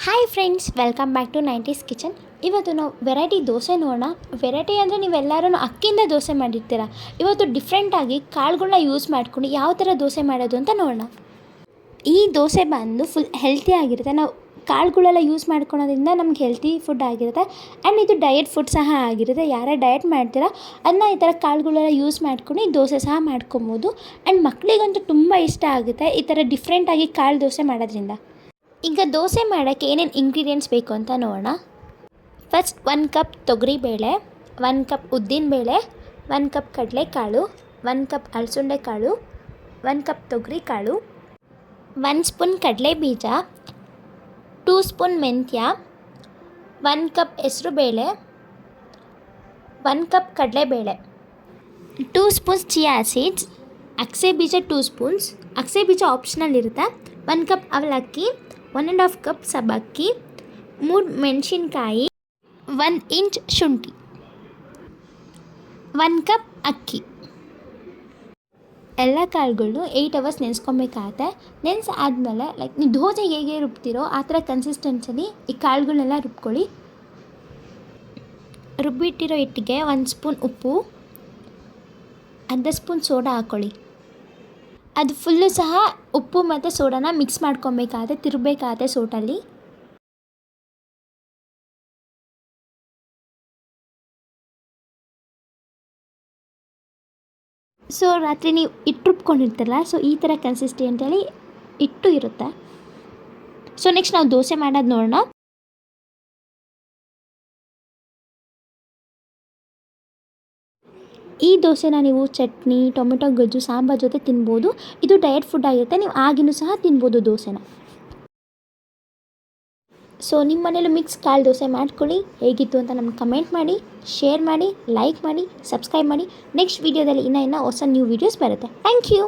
Hi friends, welcome back to 90s kitchen. ಇವತ್ತು ನಾವು variety dosa ನೋಡೋಣ. ವೆರೈಟಿ ಅಂದರೆ ನೀವೆಲ್ಲರೂ ಅಕ್ಕಿಯಿಂದ ದೋಸೆ ಮಾಡಿರ್ತೀರ. ಇವತ್ತು ಡಿಫ್ರೆಂಟಾಗಿ ಕಾಳುಗಳನ್ನ ಯೂಸ್ ಮಾಡ್ಕೊಂಡು ಯಾವ ಥರ ದೋಸೆ ಮಾಡೋದು ಅಂತ ನೋಡೋಣ. ಈ ದೋಸೆ ಬಂದು ಫುಲ್ ಹೆಲ್ತಿ ಆಗಿರುತ್ತೆ. ನಾವು ಕಾಳುಗಳೆಲ್ಲ ಯೂಸ್ ಮಾಡ್ಕೊಳೋದ್ರಿಂದ ನಮ್ಗೆ ಹೆಲ್ತಿ ಫುಡ್ ಆಗಿರುತ್ತೆ. ಆ್ಯಂಡ್ ಇದು ಡಯಟ್ ಫುಡ್ ಸಹ ಆಗಿರುತ್ತೆ. ಯಾರೇ ಡಯಟ್ ಮಾಡ್ತೀರಾ ಅದನ್ನ ಈ ಥರ ಕಾಳುಗಳೆಲ್ಲ ಯೂಸ್ ಮಾಡ್ಕೊಂಡು ಈ ದೋಸೆ ಸಹ ಮಾಡ್ಕೊಬೋದು. ಆ್ಯಂಡ್ ಮಕ್ಕಳಿಗಂತೂ ತುಂಬ ಇಷ್ಟ ಆಗುತ್ತೆ ಈ ಥರ ಡಿಫ್ರೆಂಟಾಗಿ ಕಾಳು ದೋಸೆ ಮಾಡೋದ್ರಿಂದ. ಈಗ ದೋಸೆ ಮಾಡೋಕ್ಕೆ ಏನೇನು ಇಂಗ್ರೀಡಿಯೆಂಟ್ಸ್ ಬೇಕು ಅಂತ ನೋಡೋಣ. ಫಸ್ಟ್ 1 ಕಪ್ ತೊಗರಿಬೇಳೆ, 1 ಕಪ್ ಉದ್ದಿನಬೇಳೆ, 1 ಕಪ್ ಕಡಲೆಕಾಳು, 1 ಕಪ್ ಅಲಸಂದೆ ಕಾಳು, 1 ಕಪ್ ತೊಗರಿ ಕಾಳು, 1 ಸ್ಪೂನ್ ಕಡಲೆ ಬೀಜ, 2 ಸ್ಪೂನ್ ಮೆಂತ್ಯ, 1 ಕಪ್ ಹೆಸರುಬೇಳೆ, 1 ಕಪ್ ಕಡಲೆಬೇಳೆ, 2 ಸ್ಪೂನ್ಸ್ ಚಿಯಾ ಸೀಡ್ಸ್, ಅಗಸೆ ಬೀಜ 2 ಸ್ಪೂನ್ಸ್, ಅಗಸೆ ಬೀಜ ಆಪ್ಷನಲ್ ಇರುತ್ತೆ, 1 ಕಪ್ ಅವಲಕ್ಕಿ, 1.5 ಕಪ್ ಸಬ್ಬಕ್ಕಿ, 3 ಮೆಣಸಿನ್ಕಾಯಿ, 1 ಇಂಚ್ ಶುಂಠಿ, 1 ಕಪ್ ಅಕ್ಕಿ. ಎಲ್ಲ ಕಾಳುಗಳು 8 ಅವರ್ಸ್ ನೆನೆಸ್ಕೊಬೇಕಾಗತ್ತೆ. ನೆನೆಸಾದ್ಮೇಲೆ ನೀವು ದೋಸೆ ಹೇಗೆ ರುಬ್ತೀರೋ ಆ ಥರ ಕನ್ಸಿಸ್ಟೆನ್ಸಲ್ಲಿ ಈ ಕಾಳುಗಳನ್ನೆಲ್ಲ ರುಬ್ಕೊಳ್ಳಿ. ರುಬ್ಬಿಟ್ಟಿರೋ ಹಿಟ್ಟಿಗೆ 1 ಸ್ಪೂನ್ ಉಪ್ಪು, ಅರ್ಧ ಸ್ಪೂನ್ ಸೋಡಾ ಹಾಕ್ಕೊಳ್ಳಿ. ಅದು ಫುಲ್ಲು ಸಹ ಉಪ್ಪು ಮತ್ತು ಸೋಡಾನ ಮಿಕ್ಸ್ ಮಾಡ್ಕೊಬೇಕಾದ್ರೆ ತಿರುಗಬೇಕಾಗತ್ತೆ ಸೋಟಲ್ಲಿ. ಸೊ ರಾತ್ರಿ ನೀವು ಹಿಟ್ಟು ರುಬ್ಕೊಂಡಿರ್ತೀರಲ್ಲ, ಸೊ ಈ ಥರ ಕನ್ಸಿಸ್ಟೆಂಟಲ್ಲಿ ಹಿಟ್ಟು ಇರುತ್ತೆ. ಸೊ ನೆಕ್ಸ್ಟ್ ನಾವು ದೋಸೆ ಮಾಡೋದು ನೋಡೋಣ. ಈ ದೋಸೆನ ನೀವು ಚಟ್ನಿ, ಟೊಮೆಟೊ ಗೊಜ್ಜು, ಸಾಂಬಾರು ಜೊತೆ ತಿನ್ಬೋದು. ಇದು ಡಯಟ್ ಫುಡ್ ಆಗಿರುತ್ತೆ. ನೀವು ಆಗಿನೂ ಸಹ ತಿನ್ಬೋದು ದೋಸೆನ. ಸೊ ನಿಮ್ಮ ಮನೇಲಿ ಮಿಕ್ಸ್ ಕಾಳು ದೋಸೆ ಮಾಡ್ಕೊಳ್ಳಿ. ಹೇಗಿತ್ತು ಅಂತ ನಮ್ಗೆ ಕಮೆಂಟ್ ಮಾಡಿ, ಶೇರ್ ಮಾಡಿ, ಲೈಕ್ ಮಾಡಿ, ಸಬ್ಸ್ಕ್ರೈಬ್ ಮಾಡಿ. ನೆಕ್ಸ್ಟ್ ವೀಡಿಯೋದಲ್ಲಿ ಇನ್ನೂ ಹೊಸ ನ್ಯೂ ವೀಡಿಯೋಸ್ ಬರುತ್ತೆ. Thank you.